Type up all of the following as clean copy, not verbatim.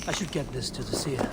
I should get this to the seer.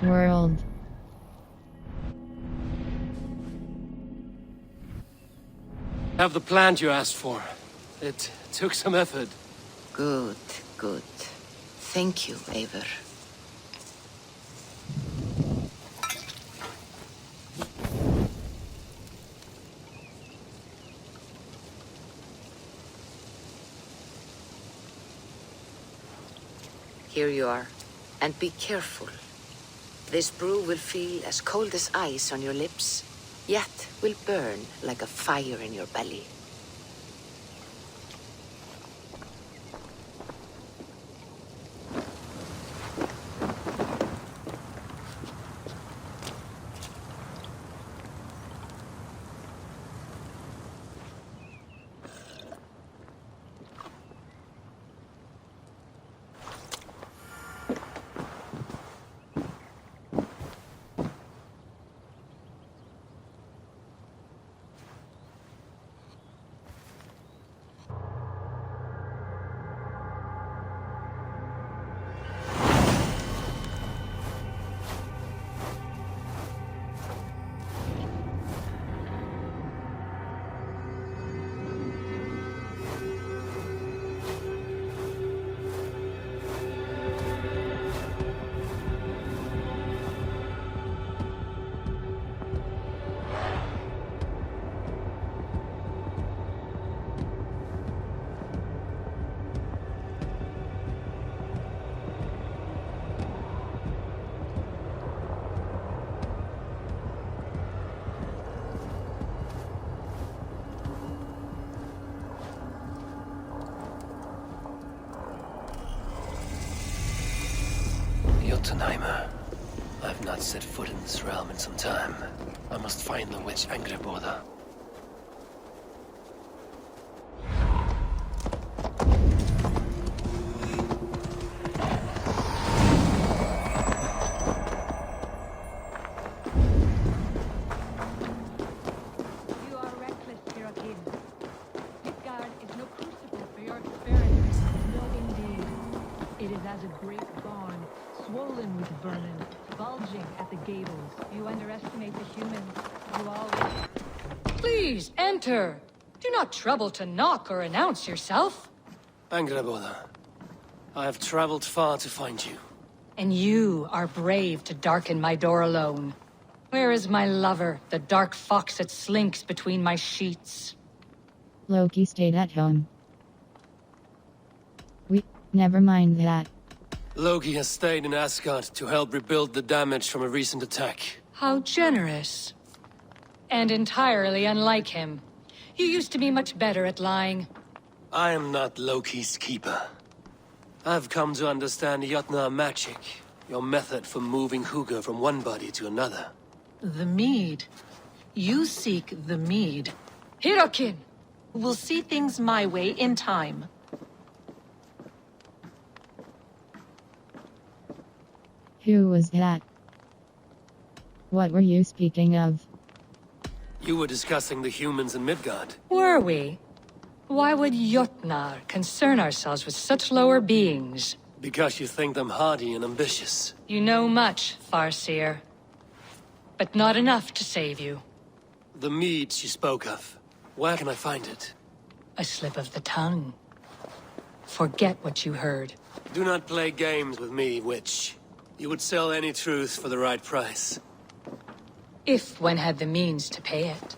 World. Have the plant you asked for. It took some effort. Good, good. Thank you, Eivor. Here you are. And be careful. This brew will feel as cold as ice on your lips, yet will burn like a fire in your belly. Jotunheimer. I've not set foot in this realm in some time. I must find the witch Angreboda. You are reckless, Hirokin. Asgard is no crucible for your experiments. No, indeed. It is as a great barn, swollen with vermin, bulging at the gables. You underestimate the humans. You always... Please, enter. Do not trouble to knock or announce yourself. Angreboda, I have traveled far to find you. And you are brave to darken my door alone. Where is my lover, the dark fox that slinks between my sheets? Loki stayed at home. Never mind that. Loki has stayed in Asgard to help rebuild the damage from a recent attack. How generous. And entirely unlike him. You used to be much better at lying. I am not Loki's keeper. I've come to understand Jotunheim magic, your method for moving Hugr from one body to another. The mead. You seek the mead. Hirokin! We'll see things my way in time. Who was that? What were you speaking of? You were discussing the humans in Midgard. Were we? Why would Jotnar concern ourselves with such lower beings? Because you think them hardy and ambitious. You know much, Farseer. But not enough to save you. The mead she spoke of. Where can I find it? A slip of the tongue. Forget what you heard. Do not play games with me, witch. You would sell any truth for the right price. If one had the means to pay it.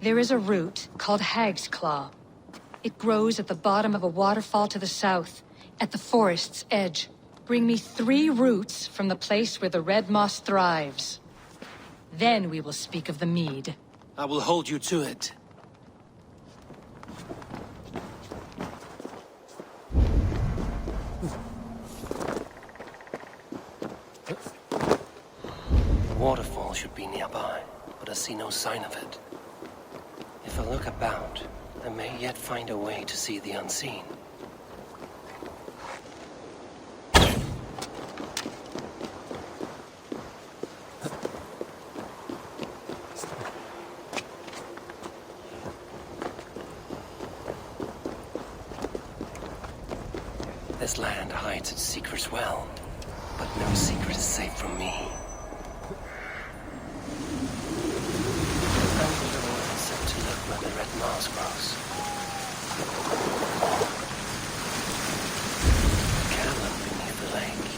There is a root called Hag's Claw. It grows at the bottom of a waterfall to the south, at the forest's edge. Bring me 3 roots from the place where the red moss thrives. Then we will speak of the mead. I will hold you to it. The waterfall should be nearby, but I see no sign of it. If I look about, I may yet find a way to see the unseen. This land hides its secrets well, but no secret is safe from me. Eivor is said to live where the red moss grows. A cavern beneath the lake.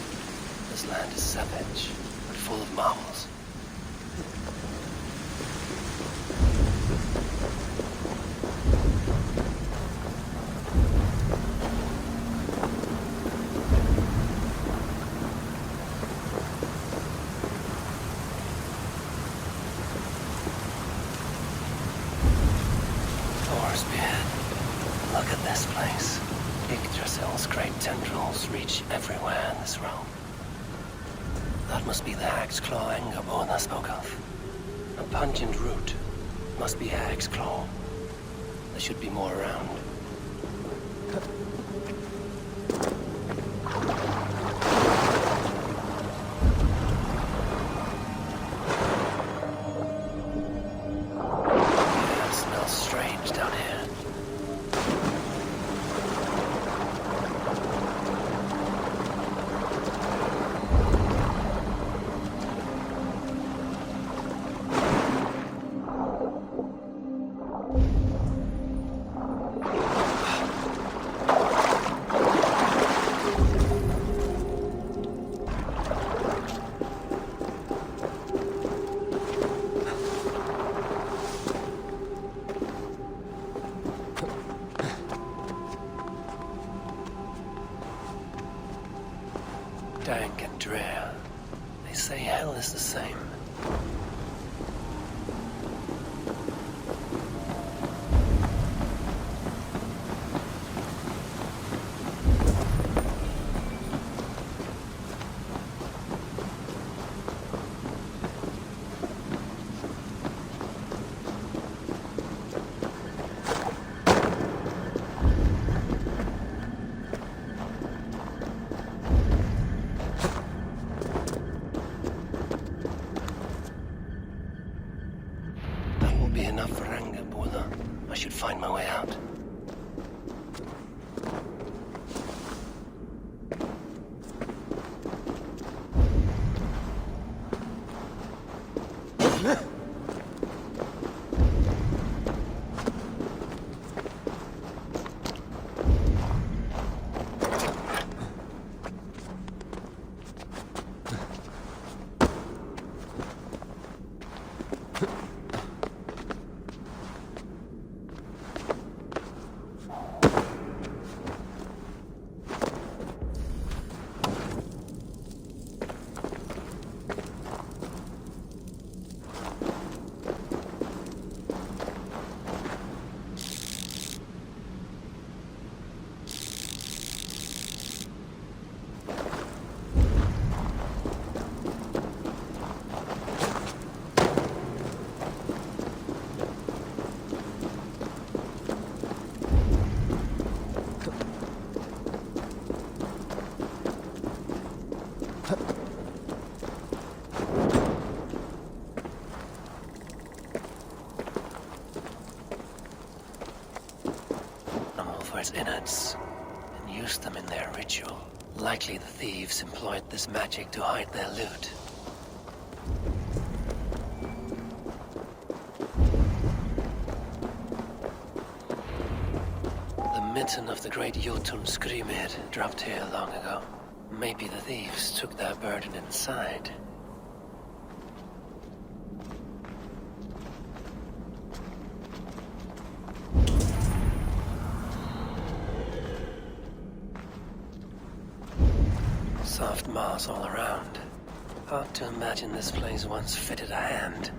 This land is savage, but full of marvels. Look at this place. Yggdrasil's great tendrils reach everywhere in this realm. That must be the Hag's Claw Angreboda spoke of. A pungent root must be Hag's Claw. There should be more around. Yeah, it smells strange down here. be enough for Rangarok. I should find my way out. Innards and used them in their ritual. Likely the thieves employed this magic to hide their loot. The mitten of the great Jotunheim dropped here long ago. Maybe the thieves took their burden inside. Soft moss all around. Hard to imagine this place once fitted a hand.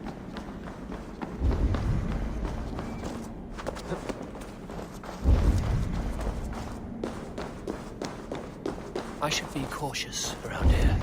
I should be cautious around here.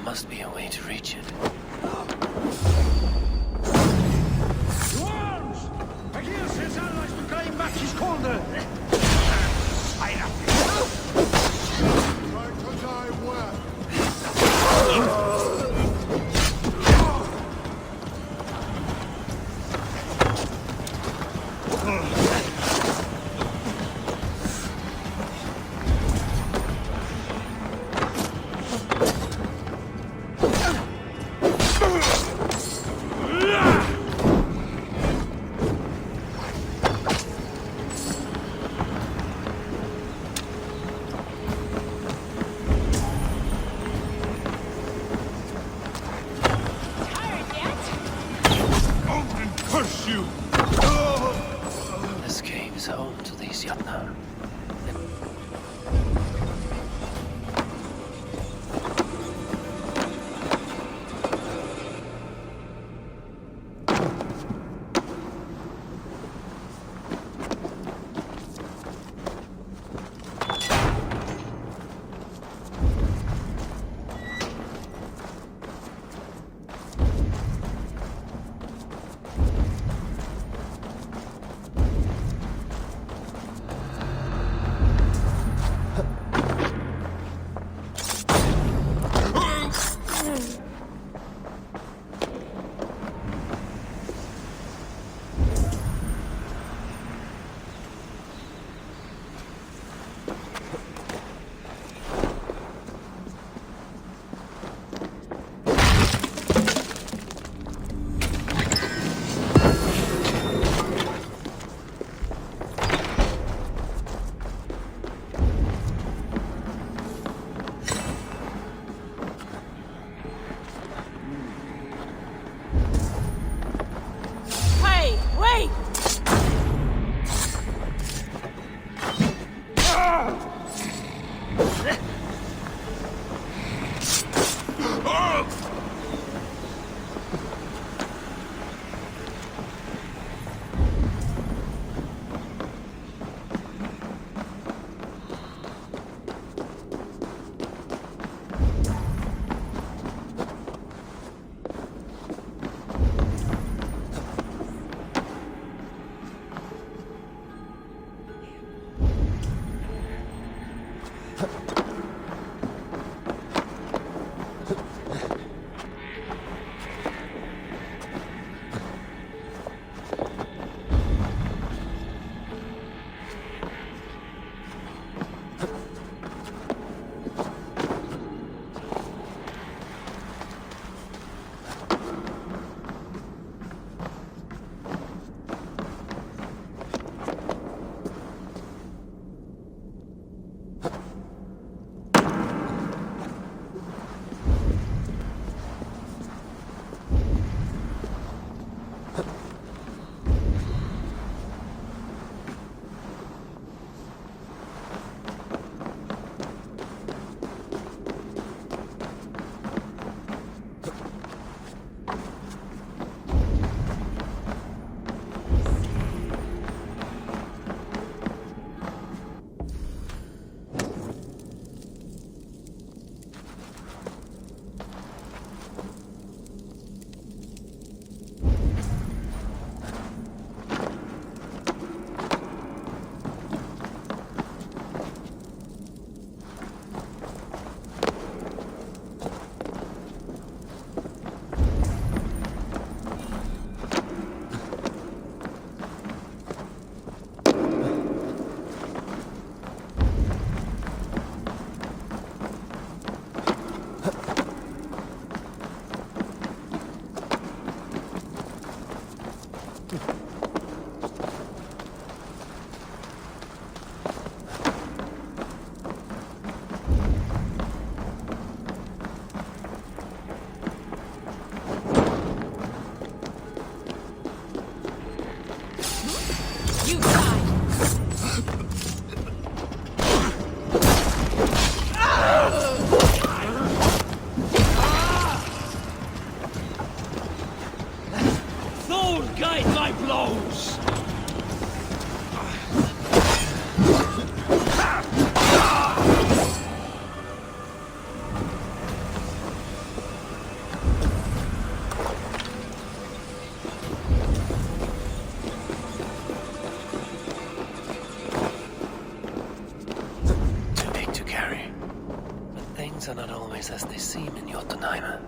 Must be a way to reach it. Dwarves! Aegir sends allies to claim back his corner! Try to die well! This cave is home to these Jotunheim. You die! Thor, guide my blows! Too big to carry. But things are not always as they seem in Jotunheim.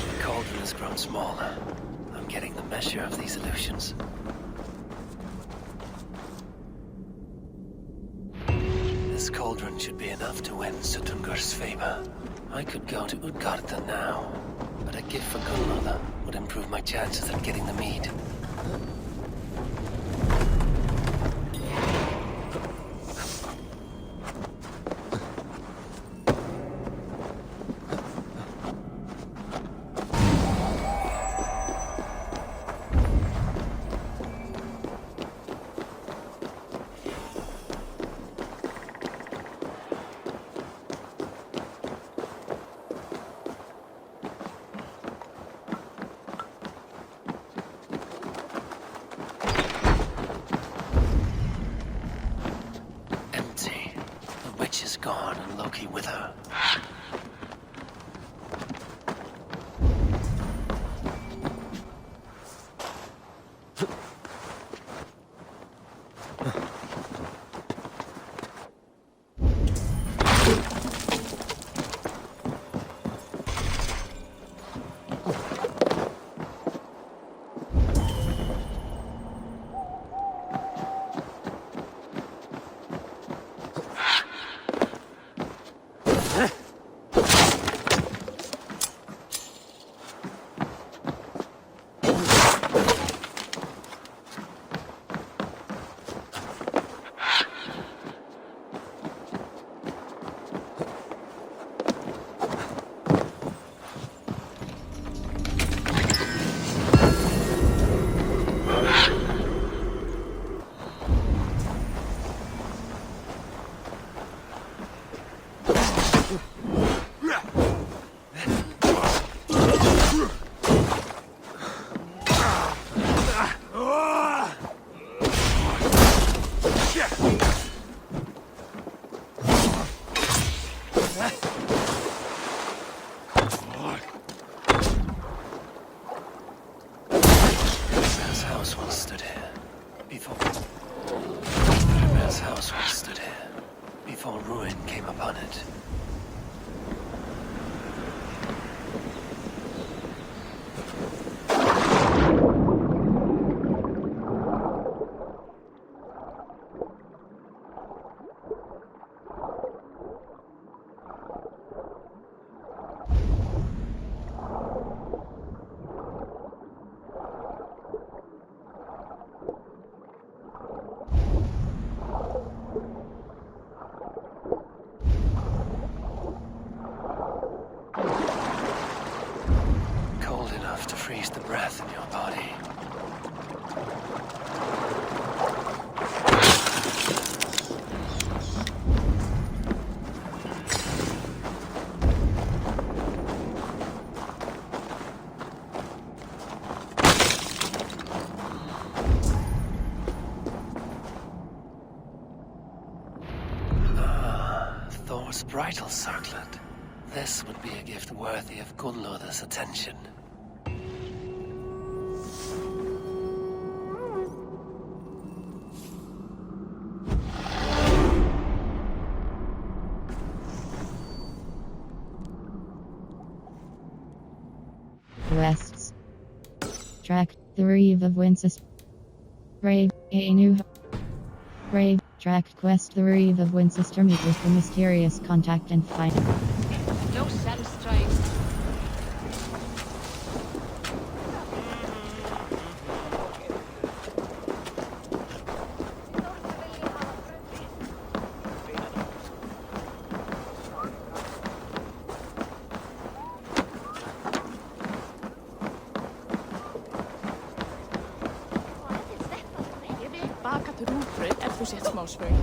The cauldron has grown smaller. I'm getting the measure of these illusions. This cauldron should be enough to win Suttungur's favor. I could go to Utgarda now, but a gift for Gunnlother would improve my chances at getting the mead. Gone and Loki with her. Before ruin came upon it. Cold enough to freeze the breath in your body. Thor's bridal circlet. This would be a gift worthy of Gunnlother's attention. Quests. Track the Reeve of Winces. Raid a new raid. Track quest the Reeve of Winchester. Meet with the mysterious contact and find. No satisfying. Þú sért smá svöng.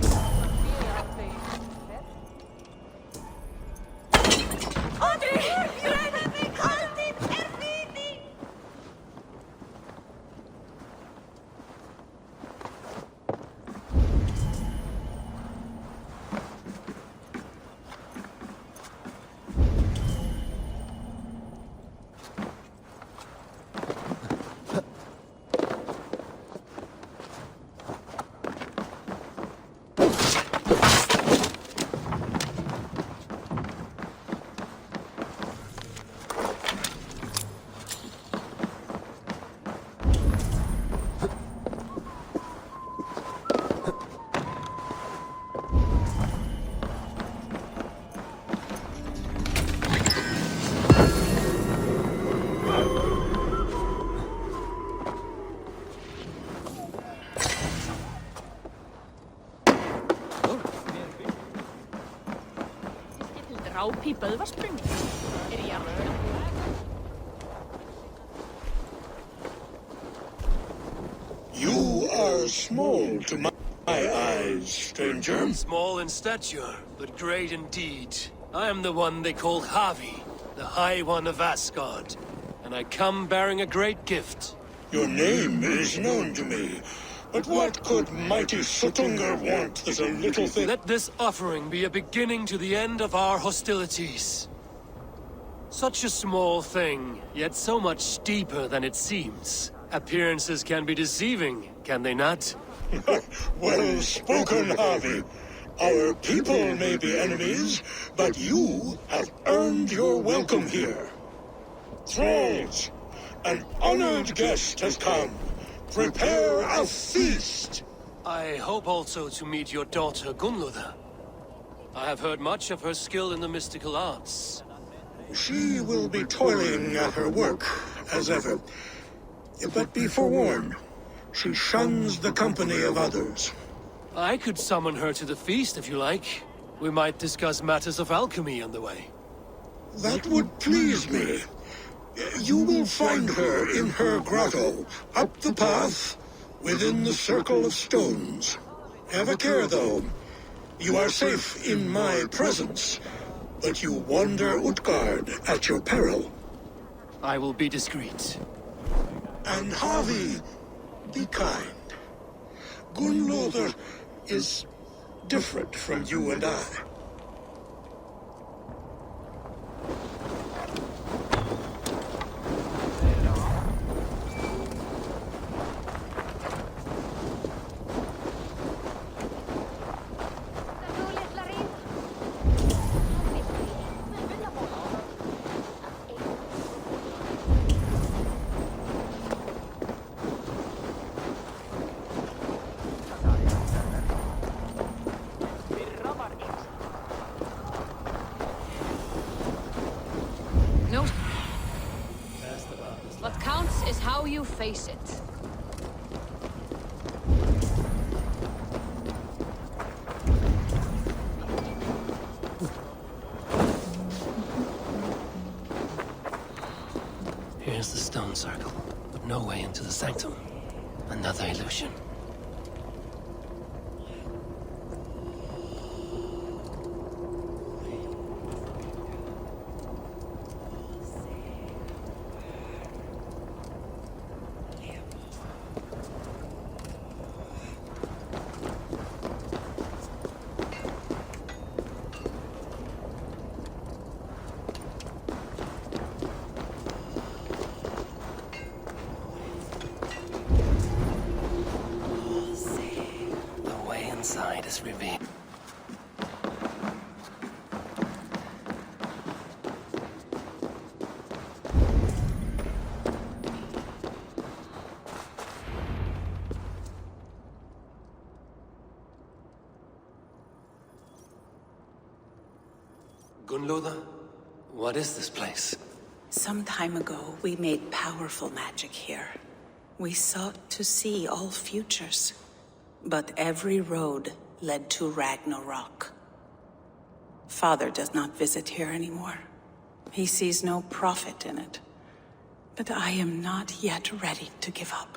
Drápi böðvarspring. Ég You are small to my eyes, stranger. Small in stature, but great in deed. I am the one they call Havi, the High One of Asgard. And I come bearing a great gift. Your name is known to me. But what could mighty Sutungar want that a little thing... Let this offering be a beginning to the end of our hostilities. Such a small thing, yet so much deeper than it seems. Appearances can be deceiving, can they not? Well spoken, Harvey. Our people may be enemies, but you have earned your welcome here. Thralls, an honored guest has come. Prepare a feast! I hope also to meet your daughter Gunnlóða. I have heard much of her skill in the mystical arts. She will be toiling at her work, as ever. But be forewarned, she shuns the company of others. I could summon her to the feast if you like. We might discuss matters of alchemy on the way. That would please me. You will find her in her grotto, up the path, within the circle of stones. Have a care, though. You are safe in my presence, but you wander Utgard at your peril. I will be discreet. And Havi, be kind. Gunnlóður is different from you and I. What counts is how you face it. Here's the stone circle, but no way into the sanctum. Another illusion. Inside is revealed. Gunnlóða, what is this place? Some time ago, we made powerful magic here. We sought to see all futures. But every road led to Rangarok. Father does not visit here anymore. He sees no profit in it. But I am not yet ready to give up.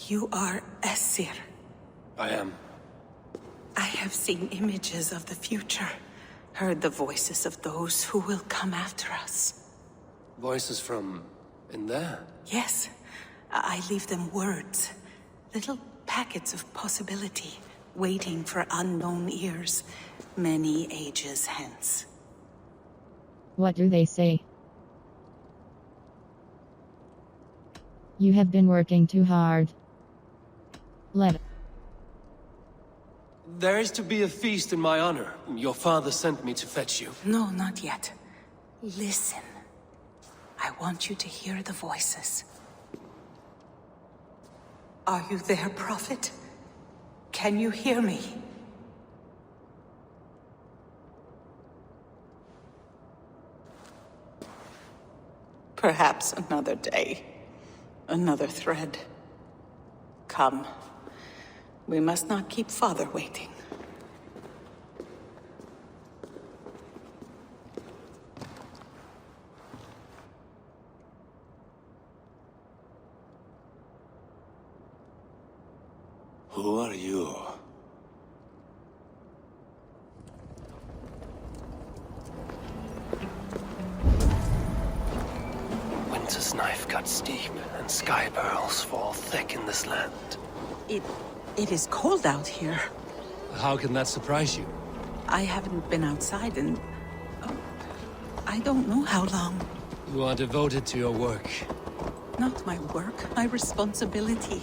You are Esir. I am. I have seen images of the future, heard the voices of those who will come after us. Voices from... in there? Yes, I leave them words. Little packets of possibility, waiting for unknown ears, many ages hence. What do they say? You have been working too hard. There is to be a feast in my honor. Your father sent me to fetch you. No, not yet. Listen. I want you to hear the voices. Are you there, Prophet? Can you hear me? Perhaps another day. Another thread. Come. We must not keep Father waiting. Who are you? Winter's knife cuts deep, and sky pearls fall thick in this land. It is cold out here. How can that surprise you? I haven't been outside in... I don't know how long. You are devoted to your work. Not my work, my responsibility.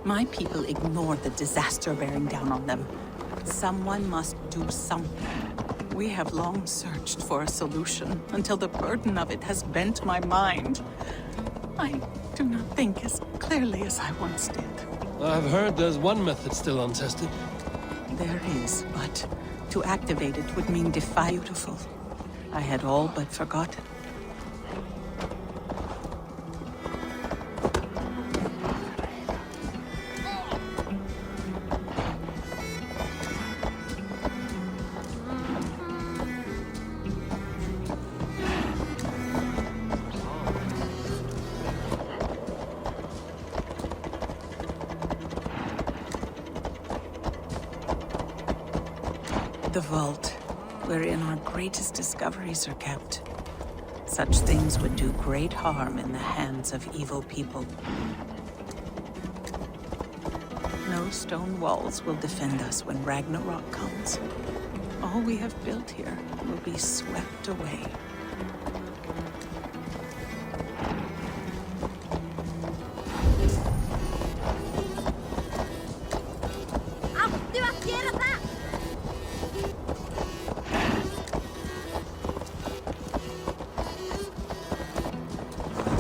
My people ignore the disaster bearing down on them. Someone must do something. We have long searched for a solution, until the burden of it has bent my mind. I do not think as clearly as I once did. I've heard there's one method still untested. There is, but to activate it would mean defy beautiful. I had all but forgotten. The vault, wherein our greatest discoveries are kept. Such things would do great harm in the hands of evil people. No stone walls will defend us when Rangarok comes. All we have built here will be swept away.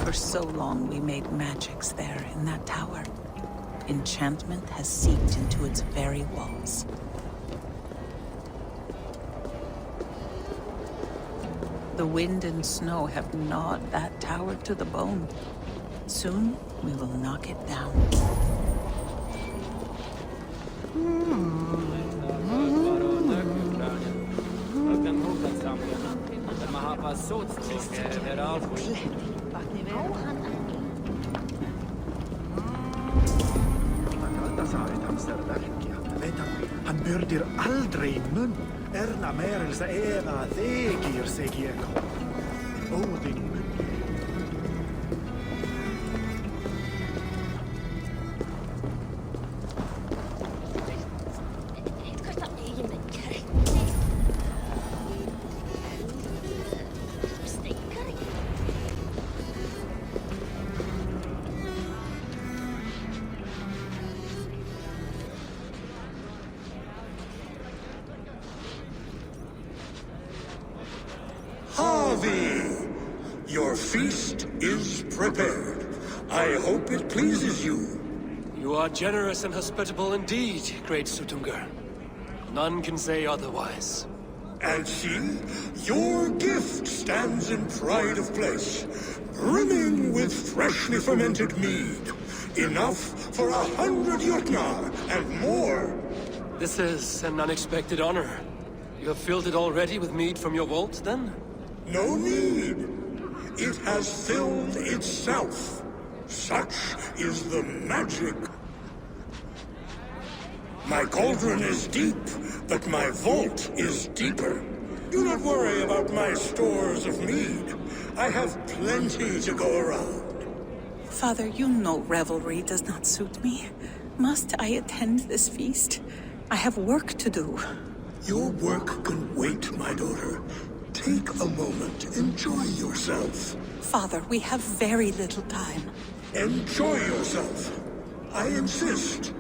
For so long we made magics there in that tower. Enchantment has seeped into its very walls. The wind and snow have gnawed that tower to the bone. Soon we will knock it down. Han byrdir aldrei mun. Erna merelsa Eva þegir segieko. Óðinn mun. Your feast is prepared. I hope it pleases you. You are generous and hospitable indeed, great Sutungur. None can say otherwise. And see, your gift stands in pride of place, brimming with freshly fermented mead. Enough for 100 Jotnar and more. This is an unexpected honor. You have filled it already with mead from your vault, then? No need. It has filled itself. Such is the magic. My cauldron is deep, but my vault is deeper. Do not worry about my stores of mead. I have plenty to go around. Father, you know revelry does not suit me. Must I attend this feast? I have work to do. Your work can wait, my daughter. Take a moment. Enjoy yourself. Father, we have very little time. Enjoy yourself. I insist.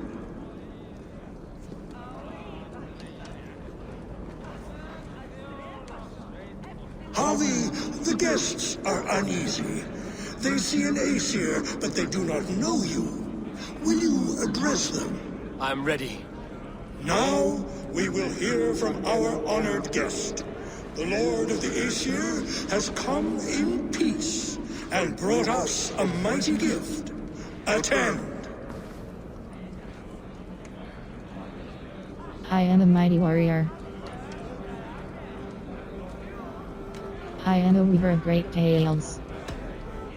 Harvey, the guests are uneasy. They see an Aesir, but they do not know you. Will you address them? I'm ready. Now, we will hear from our honored guest. The Lord of the Aesir has come in peace and brought us a mighty gift. Attend. I am a mighty warrior. I am a weaver of great tales.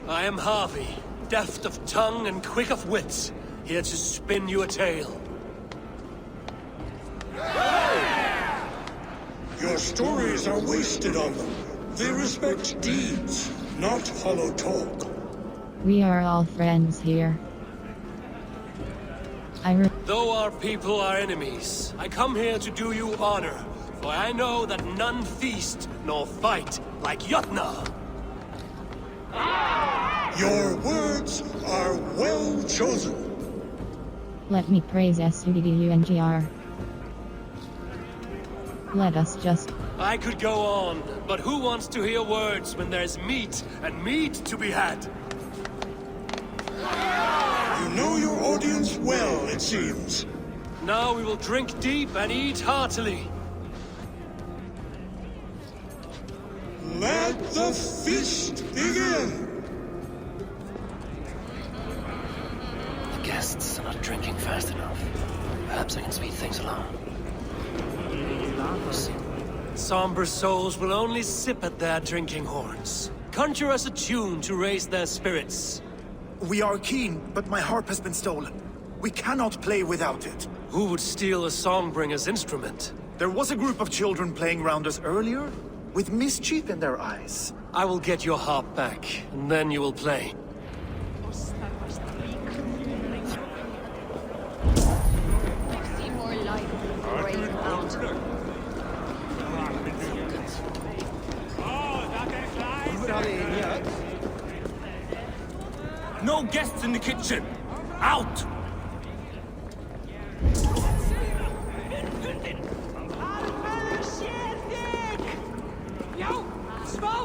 I am Harvey, deft of tongue and quick of wits, here to spin you a tale. Your stories are wasted on them. They respect deeds, not hollow talk. We are all friends here. Though our people are enemies, I come here to do you honor, for I know that none feast nor fight like Jotunheim. Your words are well chosen. Let me praise SUDDUNGR. Let us just... I could go on, but who wants to hear words when there's meat and meat to be had? You know your audience well, it seems. Now we will drink deep and eat heartily. Let the feast begin! The guests are not drinking fast enough. Perhaps I can speed things along. Somber souls will only sip at their drinking horns. Conjure us a tune to raise their spirits. We are keen, but my harp has been stolen. We cannot play without it. Who would steal a songbringer's instrument? There was a group of children playing round us earlier, with mischief in their eyes. I will get your harp back, and then you will play. See more light, brave mountain. No guests in the kitchen! Out!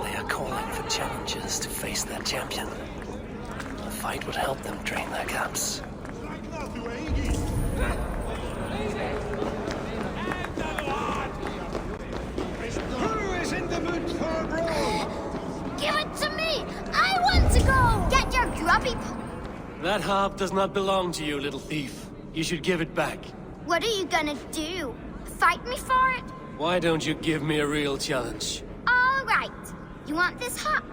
They are calling for challengers to face their champion. The fight would help them drain their cups. Who is in the mood for a brawl? Give it to me! I want to go! Get your grubby... That harp does not belong to you, little thief. You should give it back. What are you gonna do? Fight me for it? Why don't you give me a real challenge? All right. You want this harp?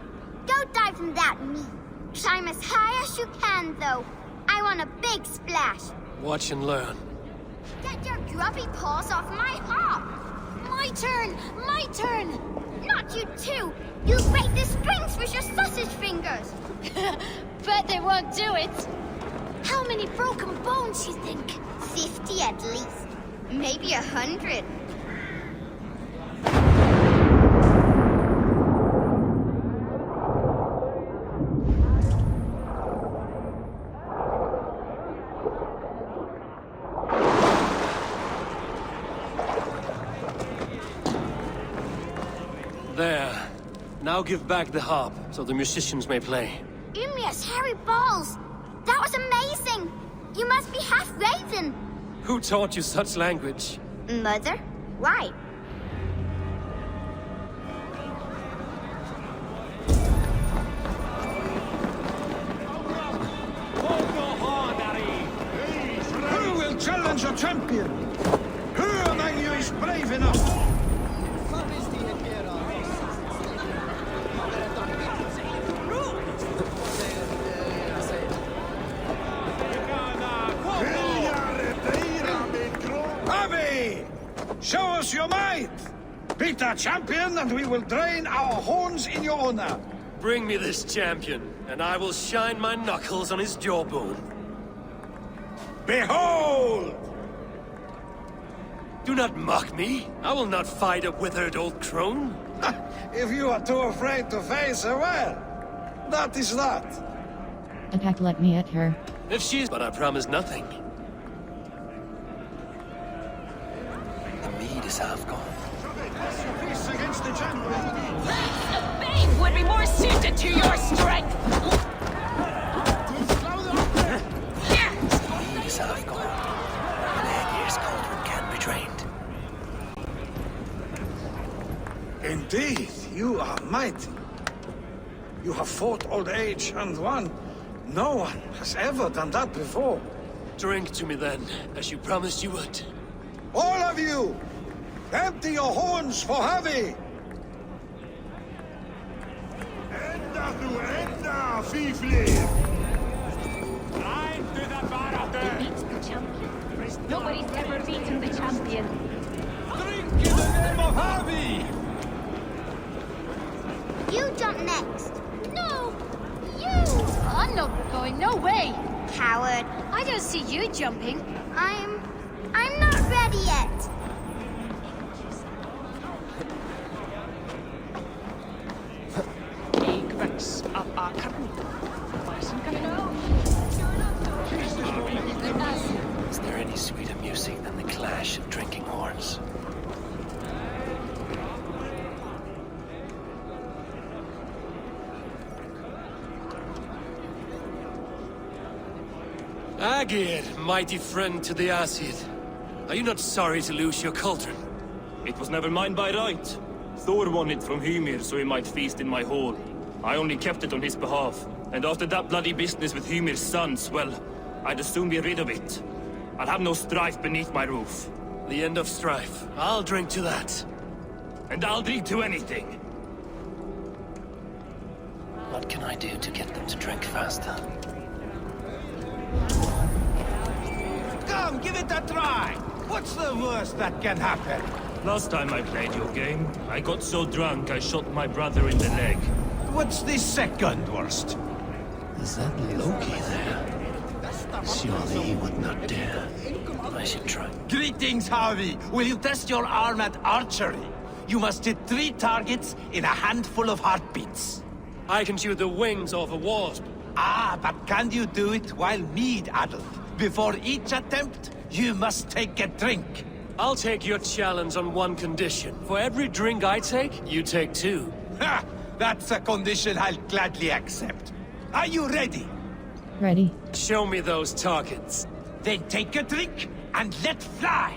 Go dive in that meat. Climb as high as you can, though. I want a big splash. Watch and learn. Get your grubby paws off my harp! My turn! My turn! Not you too! You break the strings with your sausage fingers! Bet they won't do it! How many broken bones, you think? 50 at least. Maybe 100. There. Now give back the harp, so the musicians may play. Umia's hairy balls! That was amazing! You must be half raven! Who taught you such language? Mother? Why? Who will challenge a champion? Who among you is brave enough? Treat our champion, and we will drain our horns in your honor. Bring me this champion, and I will shine my knuckles on his jawbone. Behold! Do not mock me. I will not fight a withered old crone. If you are too afraid to face her, well, that is that. Attack, let me at her. If she's... But I promise nothing. The mead is half gone. Against the champion. A babe would be more suited to your strength. The mead is half gone. Aegir's cauldron can be drained. Indeed, you are mighty. You have fought old age and won. No one has ever done that before. Drink to me then, as you promised you would. All of you! Empty your horns for Havi! Enda þú enda, fíflið! Who beats the champion? Nobody's ever beaten the champion. Drink in the name of Havi! You jump next. No! You! I'm not going, no way! Coward. I don't see you jumping. I'm not ready yet. Is there any sweeter music than the clash of drinking horns? Aegir, mighty friend to the Aesir. Are you not sorry to lose your cauldron? It was never mine by right. Thor won it from Hymir so he might feast in my hall. I only kept it on his behalf. And after that bloody business with Hymir's sons, well, I'd as soon be rid of it. I'll have no strife beneath my roof. The end of strife. I'll drink to that. And I'll drink to anything. What can I do to get them to drink faster? Come, give it a try! What's the worst that can happen? Last time I played your game, I got so drunk I shot my brother in the leg. What's the second worst? Is that Loki there? Surely he would not dare. I should try. Greetings, Harvey. Will you test your arm at archery? You must hit 3 targets in a handful of heartbeats. I can shoot the wings off a wasp. Ah, but can you do it while mead-addled? Before each attempt, you must take a drink. I'll take your challenge on one condition. For every drink I take, you take 2. Ha! That's a condition I'll gladly accept. Are you ready? Ready. Show me those targets. Then take a drink and let fly!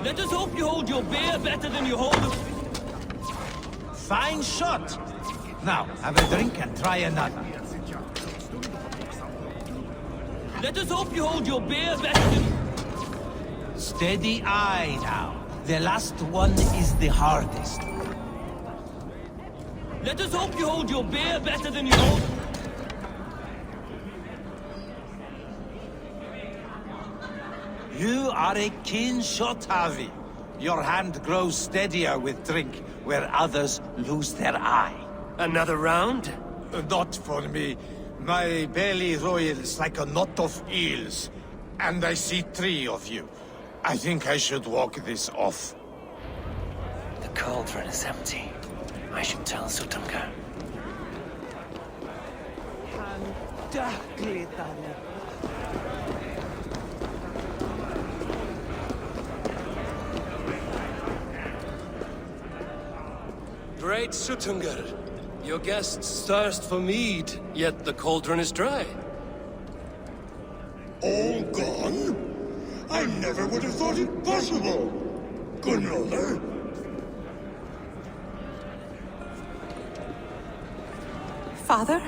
Let us hope you hold your beer better than you hold the... Fine shot! Now, have a drink and try another. Let us hope you hold your beer better than... Steady eye now. The last one is the hardest. Let us hope you hold your beer better than you hold... You are a keen shot, Harvey. Your hand grows steadier with drink, where others lose their eye. Another round? Not for me. My belly roils like a knot of eels. And I see 3 of you. I think I should walk this off. The cauldron is empty. I should tell Jotunheim. Great Jotunheim, your guests thirst for mead, yet the cauldron is dry. All gone? I never would have thought it possible. Gunnar. Father?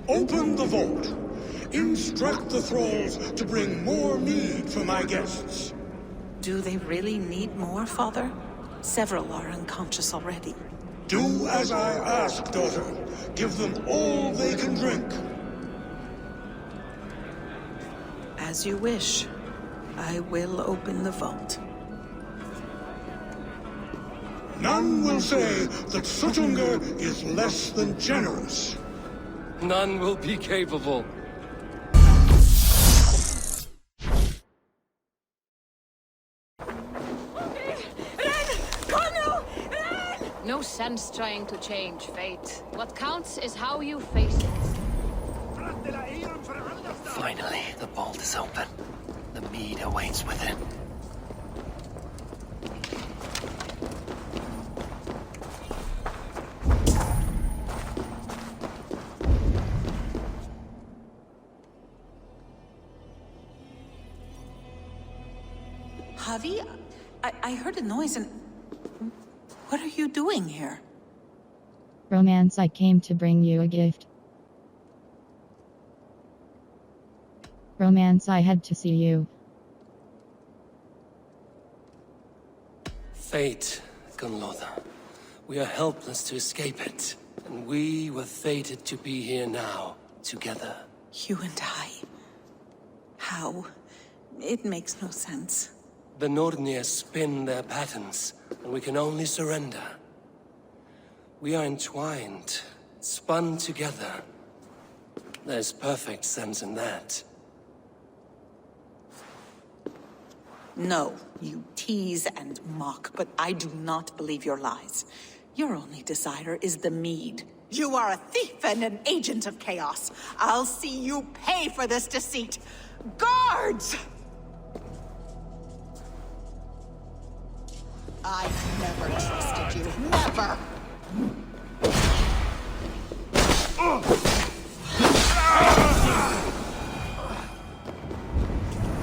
Open the vault. Instruct the thralls to bring more mead for my guests. Do they really need more, Father? Several are unconscious already. Do as I ask, daughter. Give them all they can drink. As you wish. I will open the vault. None will say that Sutungur is less than generous. None will be capable. No sense trying to change fate. What counts is how you face it. Finally, the vault is open. The mead awaits within. Javi, I heard a noise and... What are you doing here? Romance, I came to bring you a gift. Romance, I had to see you. Fate, Gunloda. We are helpless to escape it. And we were fated to be here now, together. You and I. How? It makes no sense. The Nordnir spin their patterns, and we can only surrender. We are entwined, spun together. There's perfect sense in that. No, you tease and mock, but I do not believe your lies. Your only desire is the mead. You are a thief and an agent of chaos. I'll see you pay for this deceit. Guards! I've never trusted you. Never!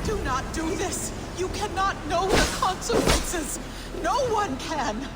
Do not do this! You cannot know the consequences! No one can!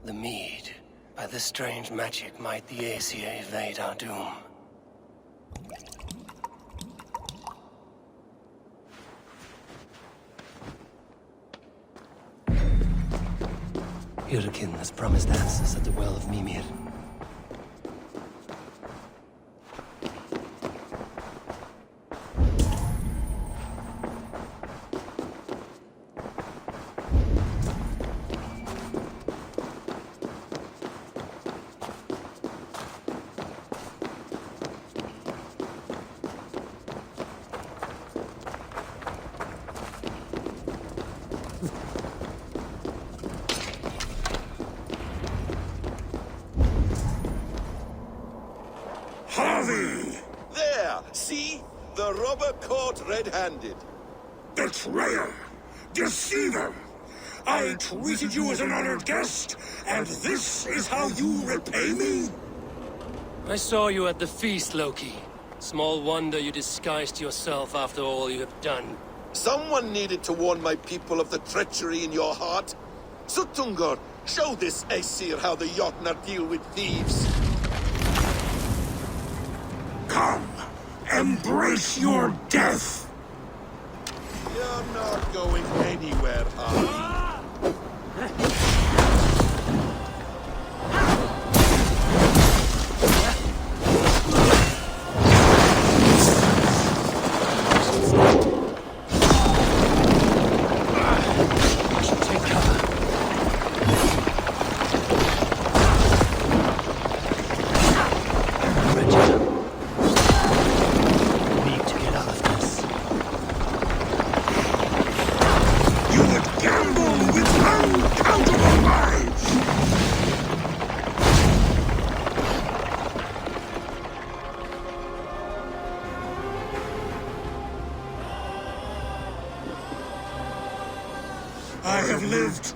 The mead. By this strange magic might the Aesir evade our doom. Hyrkin has promised answers at the Well of Mimir. There! See? The robber caught red-handed. Betrayer! Deceiver! I treated you as an honored guest, and this is how you repay me? I saw you at the feast, Loki. Small wonder you disguised yourself after all you have done. Someone needed to warn my people of the treachery in your heart. Sutungur, show this Aesir how the Jotnar deal with thieves. Come, embrace your death! You're not going anywhere, Harvey.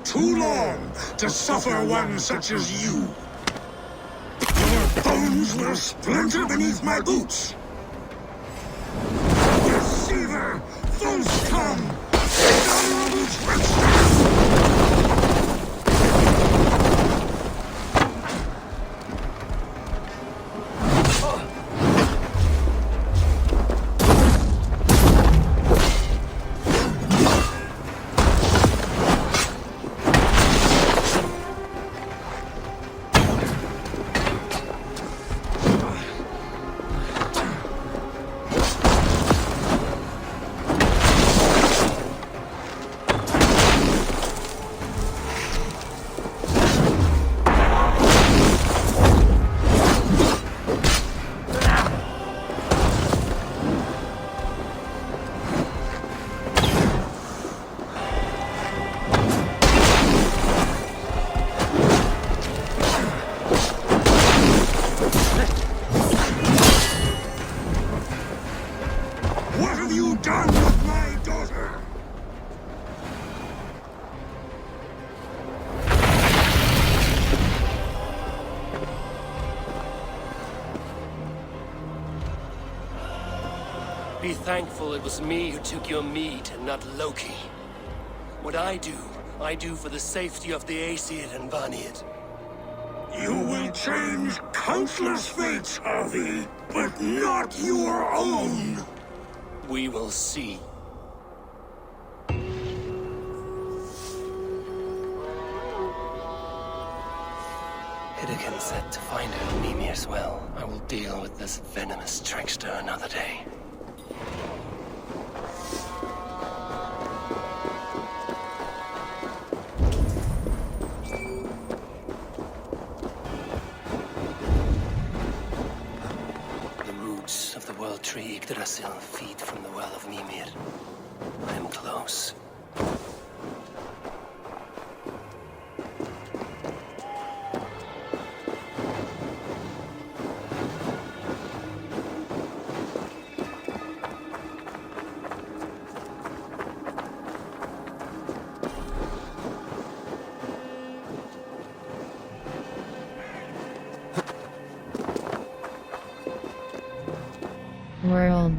too long to suffer one such as you. Your bones will splinter beneath my boots. Deceiver! False tongue! Intolerable trickster! Be thankful it was me who took your mead and not Loki. What I do for the safety of the Aesir and Vanir. You will change countless fates, Harvey, but not your own. We will see. Hidekin said to find out Mimir's well. I will deal with this venomous trickster another day. Of the world tree Yggdrasil feed from the well of Mimir. I am close. World.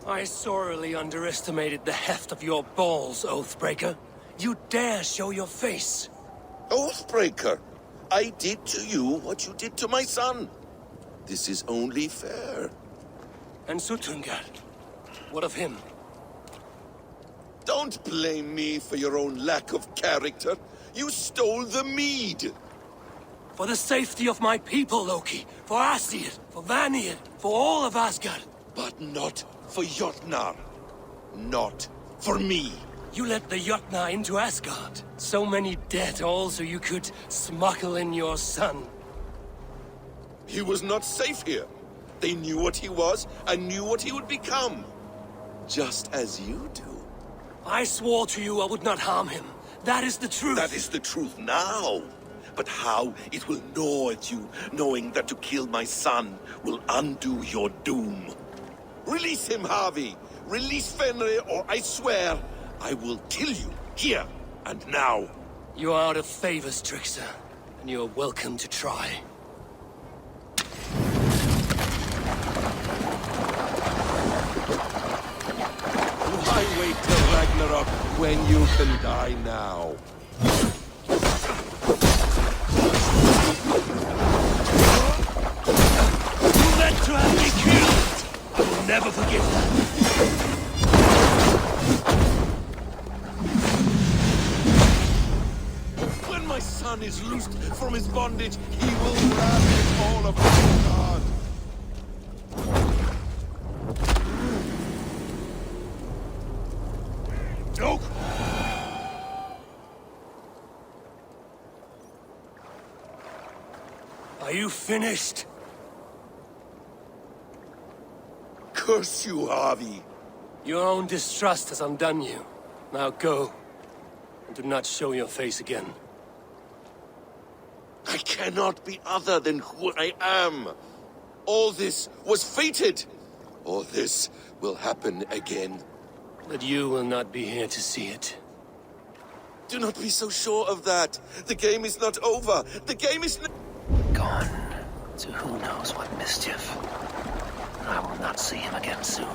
I sorely underestimated the heft of your balls, Oathbreaker. You dare show your face! Oathbreaker, I did to you what you did to my son. This is only fair. And Jotunheim, what of him? Don't blame me for your own lack of character. You stole the mead. For the safety of my people, Loki. For Asir, for Vanir, for all of Asgard. But not for Jotnar. Not for me. You let the Jotnar into Asgard. So many dead, all so you could smuggle in your son. He was not safe here. They knew what he was and knew what he would become. Just as you do. I swore to you I would not harm him. That is the truth. That is the truth now. But how it will gnaw at you, knowing that to kill my son will undo your doom. Release him, Harvey. Release Fenrir, or I swear, I will kill you, here and now. You are out of favors, trickster, and you are welcome to try. Why wait till Ragnarok when you can die now? You meant to have me killed! I will never forgive that. When my son is loosed from his bondage, he will ravage all of Asgard. Loki! Are you finished? Curse you, Harvey! Your own distrust has undone you. Now go. And do not show your face again. I cannot be other than who I am. All this was fated. All this will happen again. But you will not be here to see it. Do not be so sure of that. The game is not over. The game is Gone to who knows what mischief. I will not see him again soon.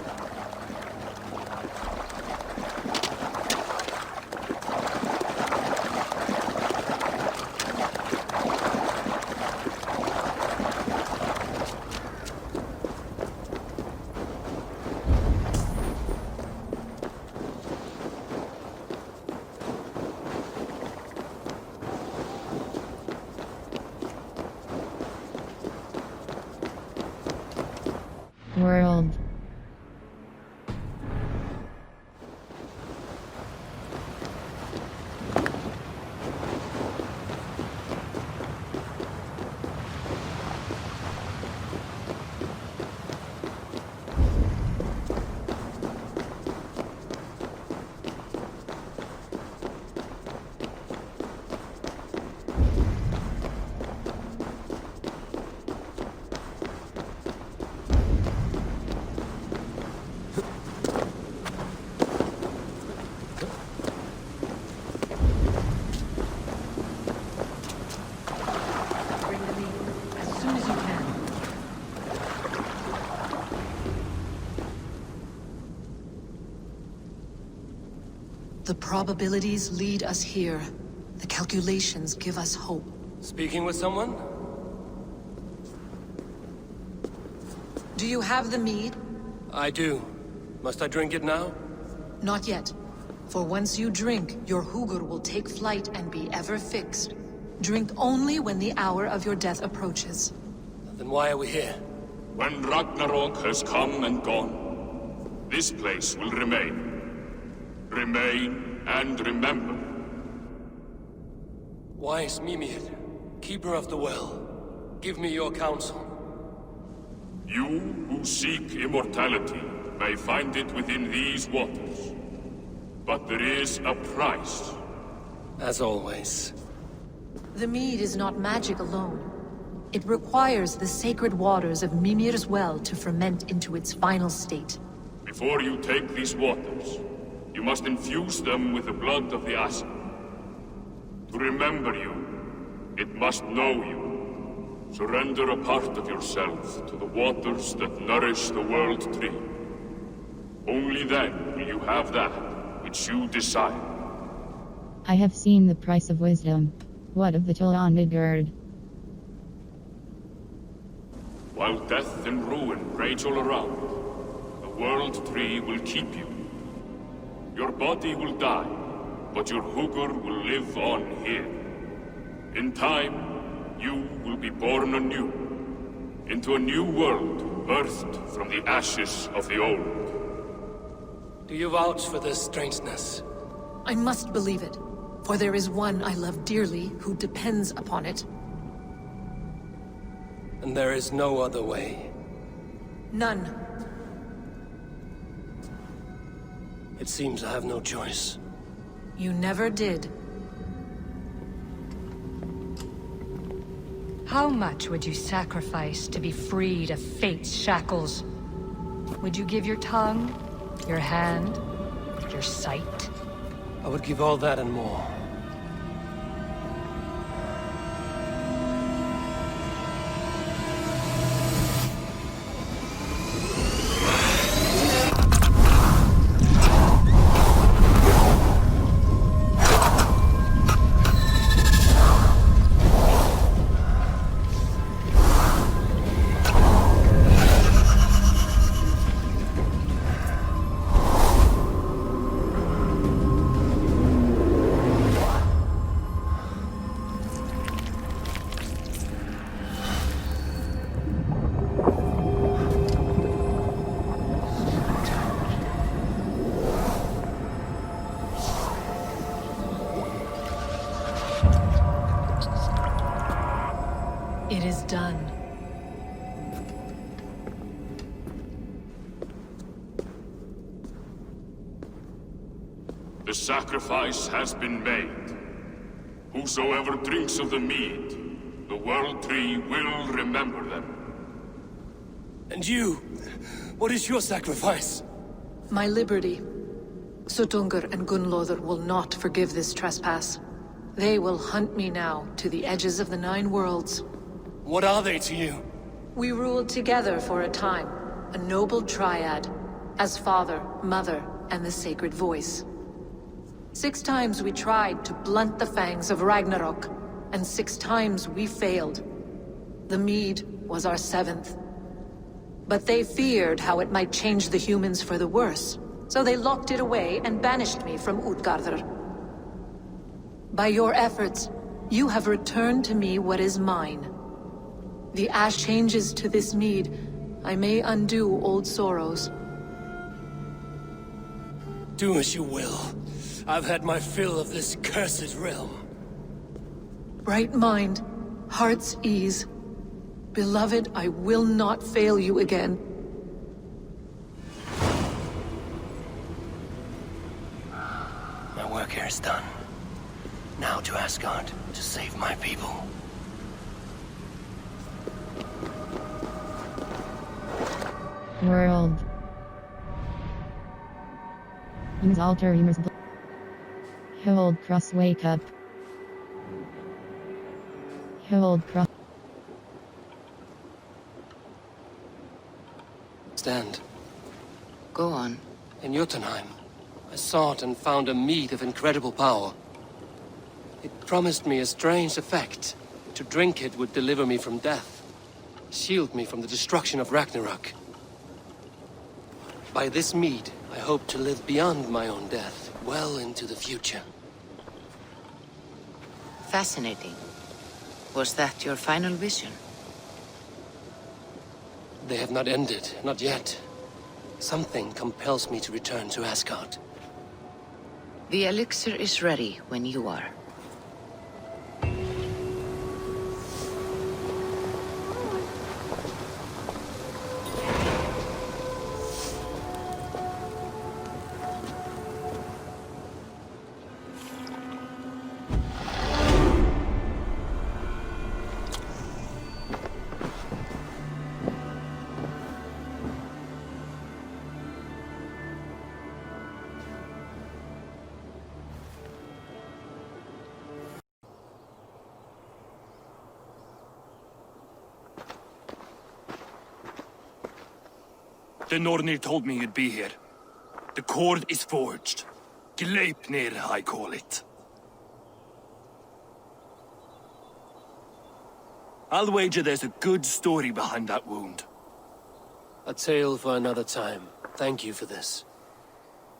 World. The probabilities lead us here. The calculations give us hope. Speaking with someone? Do you have the mead? I do. Must I drink it now? Not yet. For once you drink, your Hugur will take flight and be ever fixed. Drink only when the hour of your death approaches. Then why are we here? When Rangarok has come and gone, this place will remain. Remain and remember. Wise Mimir, keeper of the well, give me your counsel. You who seek immortality may find it within these waters. But there is a price. As always. The mead is not magic alone. It requires the sacred waters of Mimir's well to ferment into its final state. Before you take these waters, you must infuse them with the blood of the Asgard. To remember you, it must know you. Surrender a part of yourself to the waters that nourish the World Tree. Only then will you have that which you desire. I have seen the price of wisdom. What of the toll on Midgard? While death and ruin rage all around, the World Tree will keep you. Your body will die, but your Hugur will live on here. In time, you will be born anew, into a new world birthed from the ashes of the old. Do you vouch for this strangeness? I must believe it, for there is one I love dearly who depends upon it. And there is no other way. None. It seems I have no choice. You never did. How much would you sacrifice to be freed of fate's shackles? Would you give your tongue, your hand, your sight? I would give all that and more. done. The sacrifice has been made. Whosoever drinks of the mead, the World Tree will remember them. And you? What is your sacrifice? My liberty. Suttungr and Gunnlóðr will not forgive this trespass. They will hunt me now to the edges of the 9 worlds. What are they to you? We ruled together for a time, a noble triad, as father, mother, and the sacred voice. 6 times we tried to blunt the fangs of Rangarok, and 6 times we failed. The mead was our 7th. But they feared how it might change the humans for the worse, so they locked it away and banished me from Utgardr. By your efforts, you have returned to me what is mine. The ash changes to this mead. I may undo old sorrows. Do as you will. I've had my fill of this cursed realm. Bright mind, heart's ease. Beloved, I will not fail you again. My work here is done. Now to Asgard, to save my people. World. Use altar Eimor's Hold cross wake up. Hold cross. Stand. Go on. In Jotunheim, I sought and found a mead of incredible power. It promised me a strange effect. To drink it would deliver me from death, shield me from the destruction of Ragnarok. By this mead, I hope to live beyond my own death, well into the future. Fascinating. Was that your final vision? They have not ended, not yet. Something compels me to return to Asgard. The elixir is ready when you are. The Nornir told me you'd be here. The cord is forged. Gleipnir, I call it. I'll wager there's a good story behind that wound. A tale for another time. Thank you for this.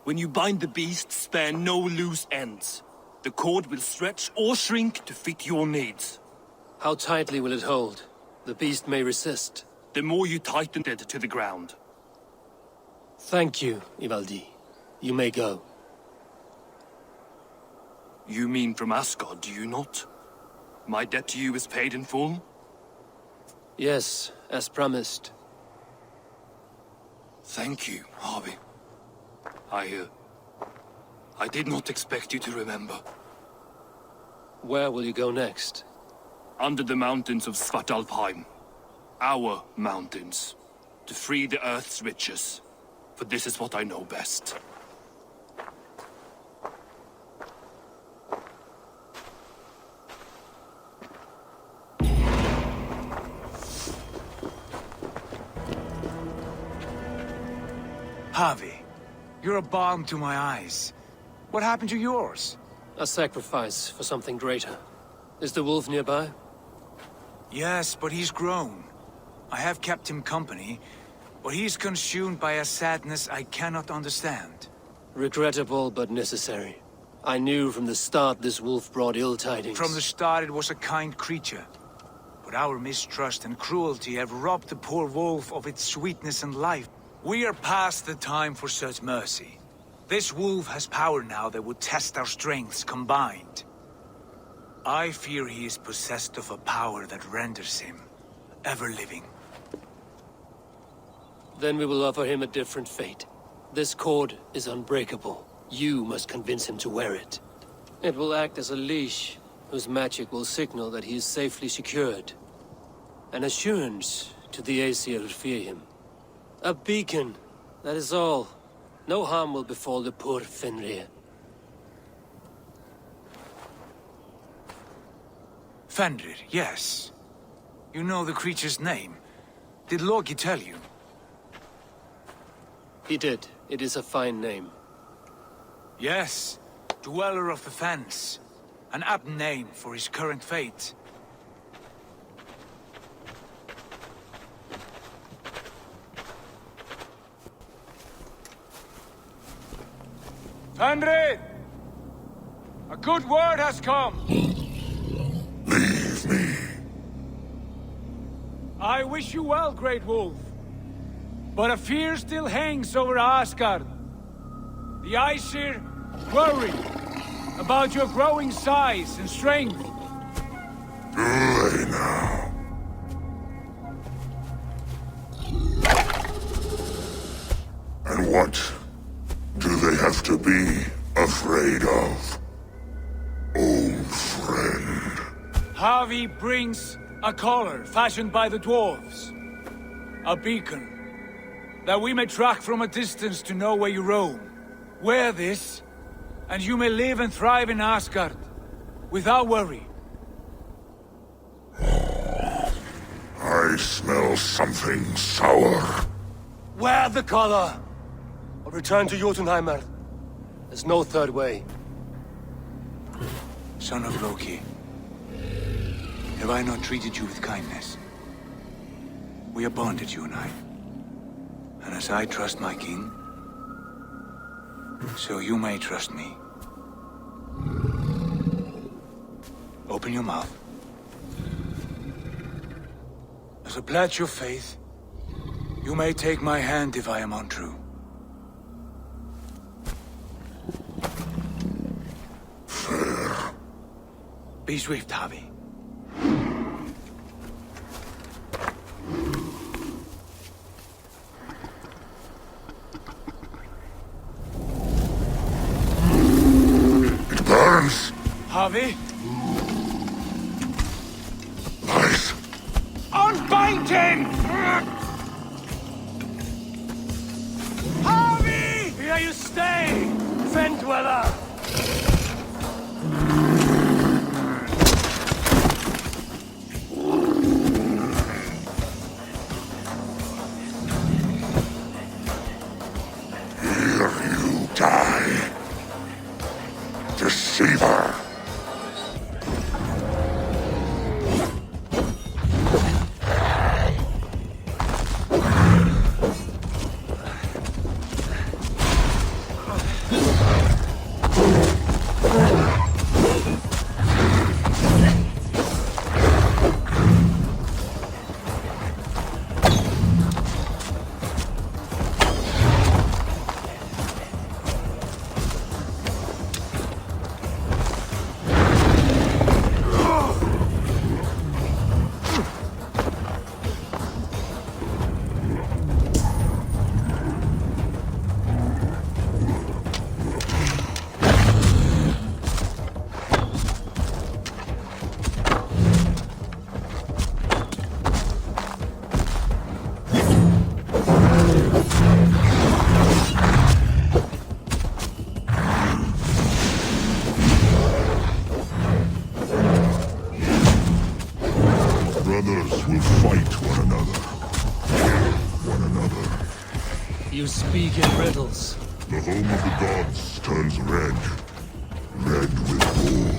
When you bind the beast, spare no loose ends. The cord will stretch or shrink to fit your needs. How tightly will it hold? The beast may resist. The more you tighten it to the ground. Thank you, Ivaldi. You may go. You mean from Asgard, do you not? My debt to you is paid in full? Yes, as promised. Thank you, Harvey. I did not expect you to remember. Where will you go next? Under the mountains of Svartalfheim. Our mountains. To free the Earth's riches. For this is what I know best. Harvey, you're a balm to my eyes. What happened to yours? A sacrifice for something greater. Is the wolf nearby? Yes, but he's grown. I have kept him company, but he's consumed by a sadness I cannot understand. Regrettable, but necessary. I knew from the start this wolf brought ill tidings. From the start it was a kind creature. But our mistrust and cruelty have robbed the poor wolf of its sweetness and life. We are past the time for such mercy. This wolf has power now that would test our strengths combined. I fear he is possessed of a power that renders him ever living. Then we will offer him a different fate. This cord is unbreakable. You must convince him to wear it. It will act as a leash, whose magic will signal that he is safely secured. An assurance to the Aesir who fear him. A beacon, that is all. No harm will befall the poor Fenrir. Fenrir, yes. You know the creature's name. Did Loki tell you? He did. It is a fine name. Yes. Dweller of the Fens. An apt name for his current fate. Fenrir! A good word has come! Leave me. I wish you well, Great Wolf. But a fear still hangs over Asgard. The Aesir worry about your growing size and strength. Do they now? And what do they have to be afraid of? Old friend. Havi brings a collar fashioned by the dwarves. A beacon that we may track from a distance to know where you roam. Wear this, and you may live and thrive in Asgard, without worry. I smell something sour. Wear the collar! Or return to Jotunheim. There's no third way. Son of Loki, have I not treated you with kindness? We are bonded, you and I. And as I trust my king, so you may trust me. Open your mouth. As a pledge of faith, you may take my hand if I am untrue. Fair. Be swift, Havi. It burns. Havi? Lies. Unbind him! Havi! Here you stay, Fen Dweller! Here you die. Deceiver. Brothers will fight one another. You speak in riddles. The home of the gods turns red. Red with war.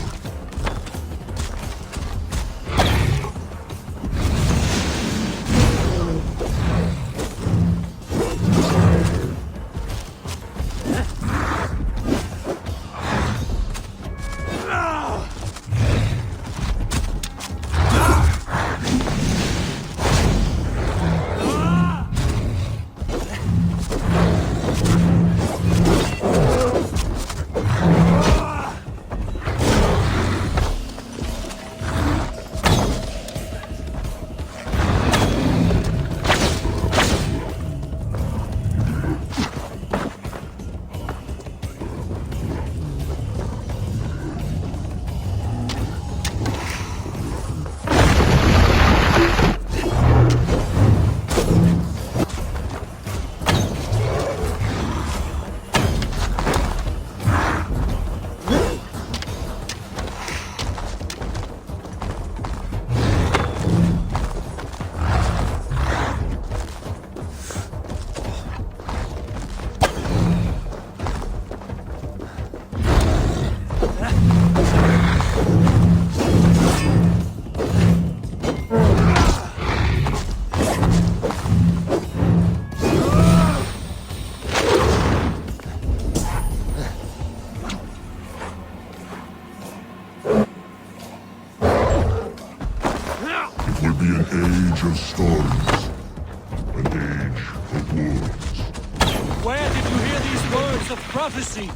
prophecy!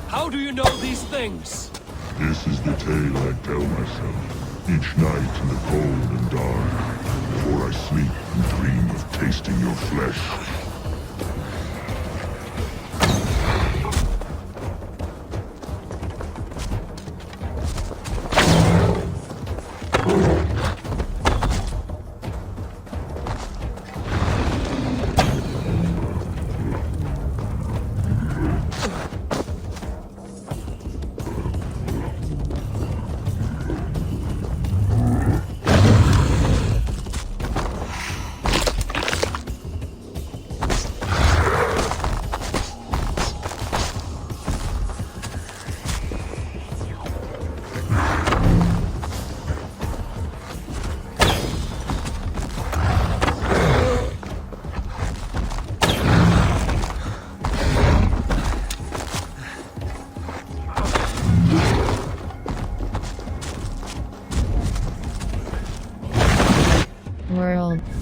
How do you know these things? This is the tale I tell myself, each night in the cold and dark, before I sleep and dream of tasting your flesh.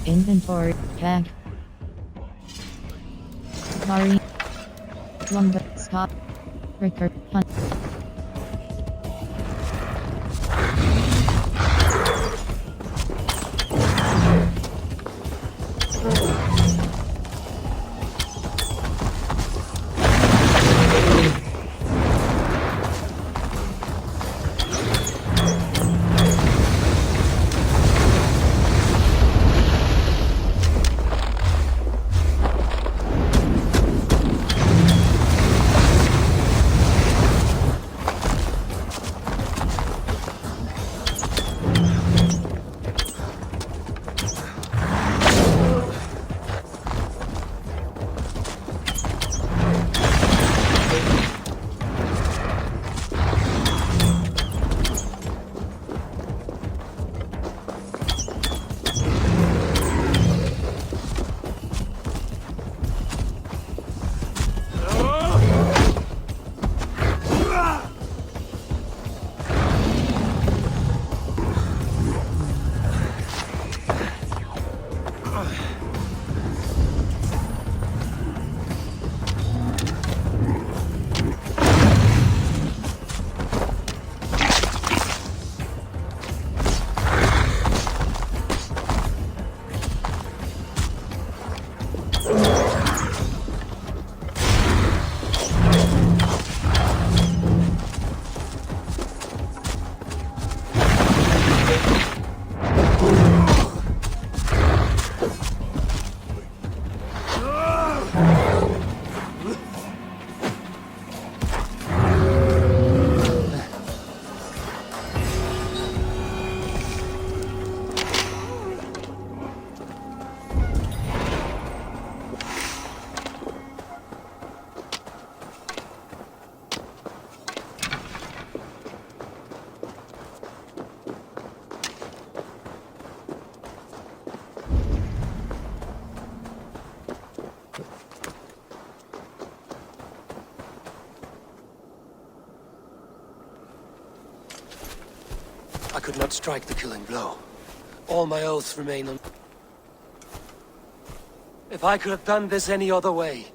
Inventory. Pack. Mari. Lumber. Scott. Ricker. Hunt. I could not strike the killing blow. All my oaths remain on... If I could have done this any other way...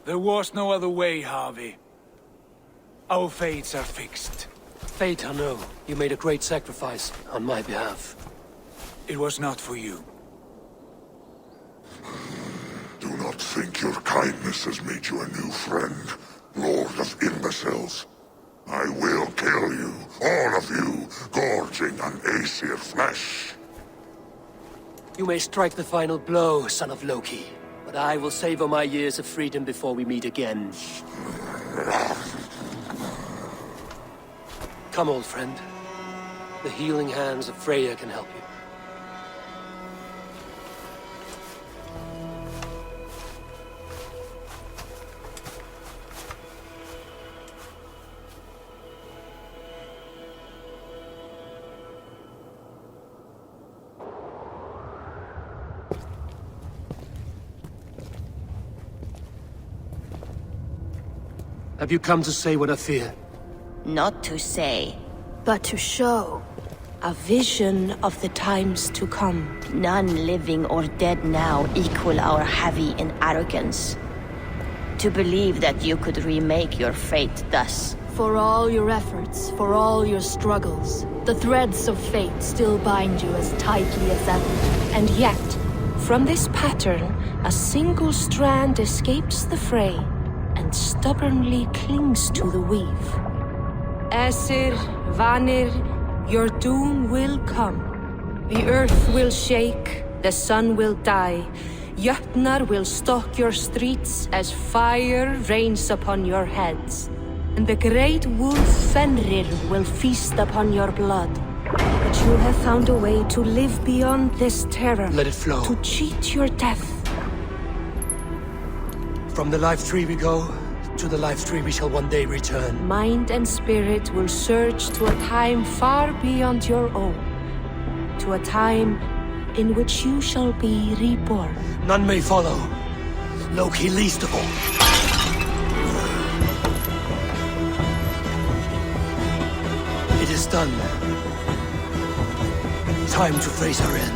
There was no other way, Harvey. Our fates are fixed. Fate, I know. You made a great sacrifice on my behalf. It was not for you. Do not think your kindness has made you a new friend, Lord of Imbeciles. I will kill you, all of you, gorging on Aesir flesh. You may strike the final blow, son of Loki, but I will savor my years of freedom before we meet again. Come, old friend. The healing hands of Freya can help you. Have you come to say what I fear? Not to say, but to show. A vision of the times to come. None living or dead now equal our heavy in arrogance. To believe that you could remake your fate thus. For all your efforts, for all your struggles, the threads of fate still bind you as tightly as ever. And yet, from this pattern, a single strand escapes the fray and stubbornly clings to the weave. Aesir, Vanir, your doom will come. The earth will shake, the sun will die. Jötnar will stalk your streets as fire rains upon your heads. And the great wolf Fenrir will feast upon your blood. But you have found a way to live beyond this terror. Let it flow. To cheat your death. From the life tree we go, to the life tree we shall one day return. Mind and spirit will surge to a time far beyond your own. To a time in which you shall be reborn. None may follow. Loki least of all. is done. Time to face our end.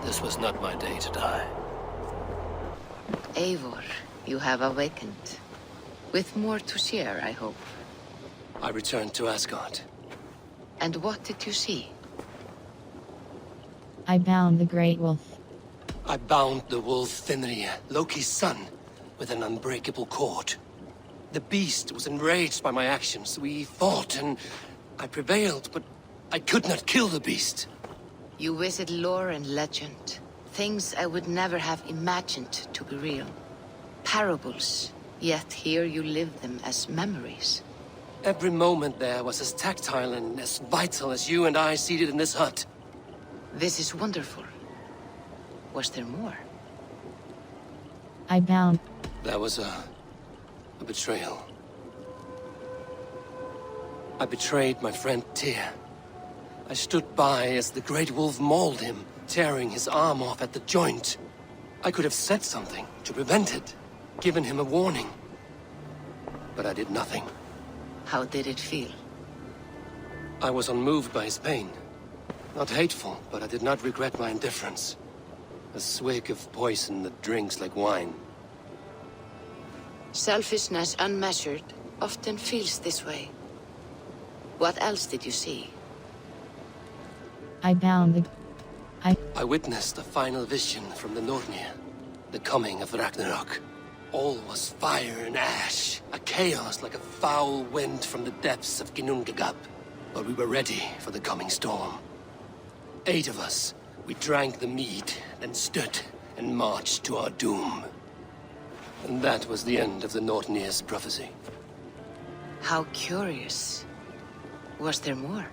This was not my day to die. Eivor, you have awakened. With more to share, I hope. I returned to Asgard. And what did you see? I bound the Great Wolf. I bound the wolf Fenrir, Loki's son, with an unbreakable cord. The beast was enraged by my actions. We fought and I prevailed, but I could not kill the beast. You visit lore and legend. Things I would never have imagined to be real. Parables, yet here you live them as memories. Every moment there was as tactile and as vital as you and I seated in this hut. This is wonderful. Was there more? I bound... There was a betrayal. I betrayed my friend Tyr. I stood by as the Great Wolf mauled him, tearing his arm off at the joint. I could have said something to prevent it, given him a warning. But I did nothing. How did it feel? I was unmoved by his pain. Not hateful, but I did not regret my indifference. A swig of poison that drinks like wine. Selfishness unmeasured often feels this way. What else did you see? I bound the... I witnessed a final vision from the Nornir. The coming of Ragnarok. All was fire and ash. A chaos like a foul wind from the depths of Ginnungagap. But we were ready for the coming storm. 8 of us. We drank the mead, then stood and marched to our doom. And that was the end of the Nornir's prophecy. How curious. Was there more?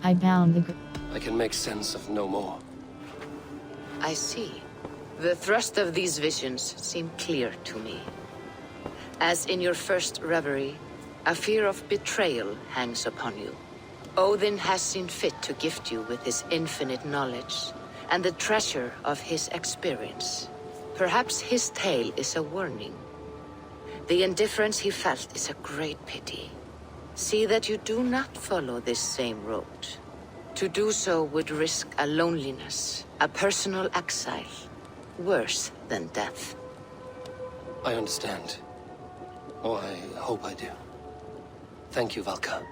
I bound the... I can make sense of no more. I see. The thrust of these visions seem clear to me. As in your first reverie, a fear of betrayal hangs upon you. Odin has seen fit to gift you with his infinite knowledge, and the treasure of his experience. Perhaps his tale is a warning. The indifference he felt is a great pity. See that you do not follow this same road. To do so would risk a loneliness, a personal exile, worse than death. I understand. Or I hope I do. Thank you, Valka.